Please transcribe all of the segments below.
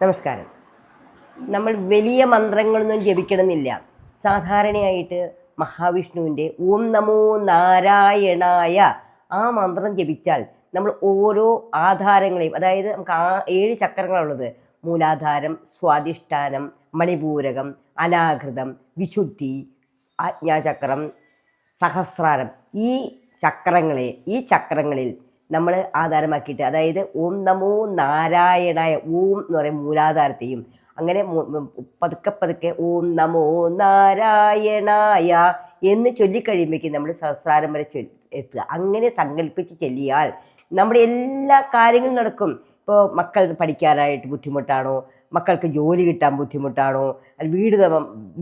നമസ്കാരം. നമ്മൾ വലിയ മന്ത്രങ്ങളൊന്നും ജപിക്കണമെന്നില്ല. സാധാരണയായിട്ട് മഹാവിഷ്ണുവിൻ്റെ ഓം നമോ നാരായണായ ആ മന്ത്രം ജപിച്ചാൽ നമ്മൾ ഓരോ ആധാരങ്ങളെയും, അതായത് നമുക്ക് 7 ചക്രങ്ങളുള്ളത്: മൂലാധാരം, സ്വാധിഷ്ഠാനം, മണിപൂരകം, അനാഘൃതം, വിശുദ്ധി, ആജ്ഞാചക്രം, സഹസ്രാരം. ഈ ചക്രങ്ങളിൽ നമ്മൾ ആധാരമാക്കിയിട്ട്, അതായത് ഓം നമോ നാരായണായ, ഓം എന്ന് പറയും മൂലാധാരത്തെയും, അങ്ങനെ പതുക്കെ ഓം നമോ നാരായണായ എന്ന് ചൊല്ലിക്കഴിയുമ്പോഴേക്കും നമ്മൾ സഹസ്രാരം വരെ എത്തുക. അങ്ങനെ സങ്കല്പിച്ച് ചൊല്ലിയാൽ നമ്മുടെ എല്ലാ കാര്യങ്ങളും നടക്കും. ഇപ്പോൾ മക്കൾ പഠിക്കാനായിട്ട് ബുദ്ധിമുട്ടാണോ, മക്കൾക്ക് ജോലി കിട്ടാൻ ബുദ്ധിമുട്ടാണോ,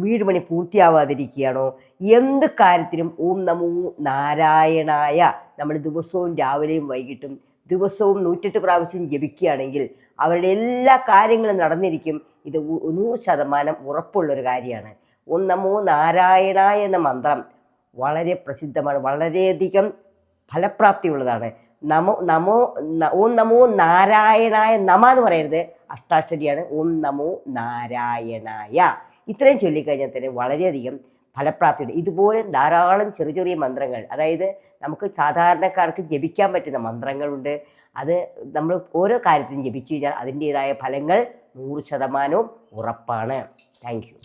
വീട് പണി പൂർത്തിയാവാതിരിക്കുകയാണോ, എന്ത് കാര്യത്തിനും ഓം നമോ നാരായണായ നമ്മൾ ദിവസവും രാവിലെയും വൈകിട്ടും ദിവസവും 108 പ്രാവശ്യം ജപിക്കുകയാണെങ്കിൽ അവരുടെ എല്ലാ കാര്യങ്ങളും നടന്നിരിക്കും. ഇത് 100% ഉറപ്പുള്ളൊരു കാര്യമാണ്. ഓം നമോ നാരായണായ എന്ന മന്ത്രം വളരെ പ്രസിദ്ധമാണ്, വളരെയധികം ഫലപ്രാപ്തിയുള്ളതാണ്. ഓം നമോ നാരായണായ. നമ എന്ന് പറയരുത്, അഷ്ടാക്ഷരിയാണ്. ഓം നമോ നാരായണായ. ഇത്രയും ചൊല്ലിക്കഴിഞ്ഞാൽ തന്നെ വളരെയധികം ഫലപ്രാപ്തിയുണ്ട്. ഇതുപോലെ ധാരാളം ചെറിയ മന്ത്രങ്ങൾ, അതായത് നമുക്ക് സാധാരണക്കാർക്ക് ജപിക്കാൻ പറ്റുന്ന മന്ത്രങ്ങളുണ്ട്. അത് നമ്മൾ ഓരോ കാര്യത്തിനും ജപിച്ചു കഴിഞ്ഞാൽ അതിൻ്റേതായ ഫലങ്ങൾ 100% ഉറപ്പാണ്. Thank you.